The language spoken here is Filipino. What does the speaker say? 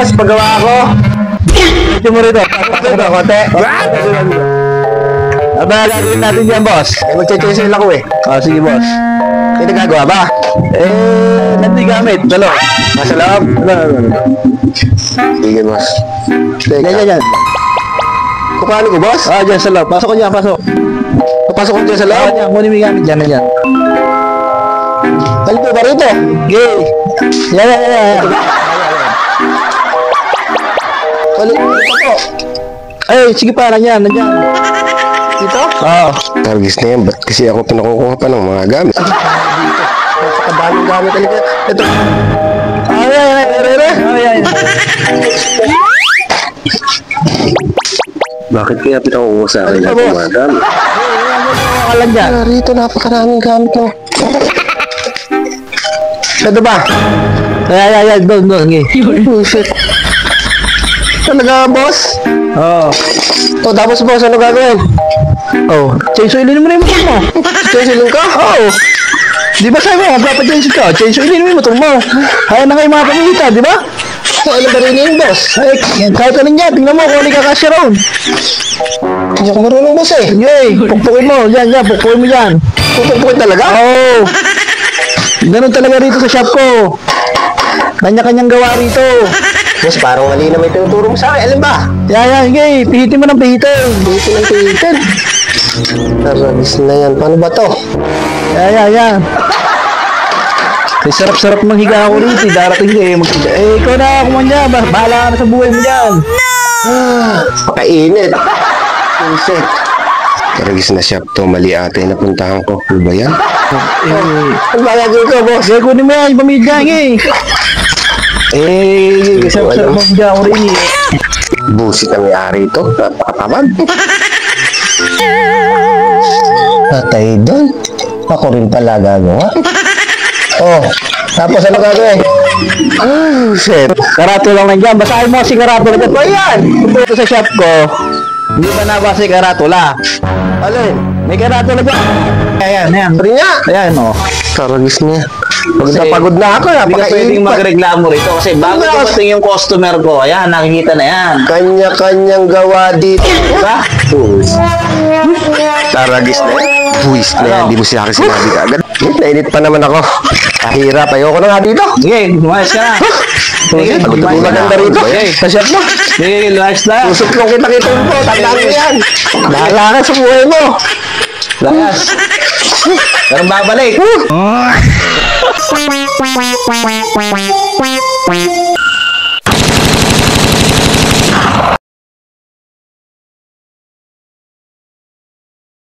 boss, paggawa ako. Ito mo rito. Ito, konti. Aba, gagawin natin yan, boss. Magche-chaser ako eh. Sige, boss. Ito gagawa ba? Nanti gamit. Dalo. Nasa loob. Sige, boss. Yan. Kukaano ko, boss? Dyan sa loob. Pasok ko dyan, pasok. Papasok ko dyan sa loob? Dyan, kunin mo yung gamit dyan, dyan. Halito ba rito? Gay. Yan. Halito po. Ay, sige pa, nandiyan. Dito? Oo. Targis na yan, ba't kasi ako pinakukuha pa ng mga gamit? Napakadaming gamit talaga. Ito. Ay. Bakit kaya pinakukuha sa akin ng mga gamit? Alam dyan. Rito, napakaraming gamit mo. Ito ba? Ay, doon. Oh, shit. Talaga, boss? Oo. Tapos, boss, ano gagawin? Chainsaw-ilinin mo na yung motor mo. Chainsaw-ilin ka? Oo. Di ba sabi mo, magpapachainsaw ka? Chainsaw-ilinin mo yung motor mo. Kaya na kayo mga pamilita, di ba? Ano ba rin yung boss? Ay, kahit anong yan, tingnan mo kung ano kakasya roon. Hindi ako marunong, boss eh. Pukpukin mo. Yan, pukpukin mo yan. Pukpukin talaga? Oo. Ganun talaga rito sa shop ko. Kanya-kanyang gawa rito. Boss, parang mali na may tinuturo mo sa akin. Alam ba? Yan, pihitin mo ng pihitin. Pihitin. Taragis na yan. Paano ba to? Yan. Sarap-sarap manghiga ako rito. Darating ikaw na kumanya. Bahala ka na sa buhay mo dyan. Pakainit. Inset. Taragis na shop to. Mali ate. Napuntahan ko. Ano ba yan? Ang bagay ko, boss. Kunin mo yan. Yung pamilya sarap-sarap manghiga ako rin Busit ang may-ari ito. Napakatamad. Patay doon. Ako rin pala gagawa. Tapos ano gagawin? Shit. Karato lang nandiyan. Basahin mo si karatula dyan. Yan! Ito sa shop ko. Hindi ba nabasa si karatula? Alin? May karatula dyan. Ayan. Rin nga. Ayan, Taragis niya. Pagod na ako. Hindi ka pwedeng magreklamo rito. Kasi bago dumating yung customer ko, ayan, nakikita na yan. Kanya-kanyang gawa dito. Diba? Taragis na yan. Buwis na yan. Hindi mo siya akin sinabi ka agad. Nainit pa naman ako. Kahirap. Ayoko na nga dito. Sige, lumayas ka na. Sige, maganda rito. Sa shop mo. Sige, lumayas na. Susuklong kita mo. Tandaan mo yan. Bahala ka sa buhay mo. Layas. Pero babalik.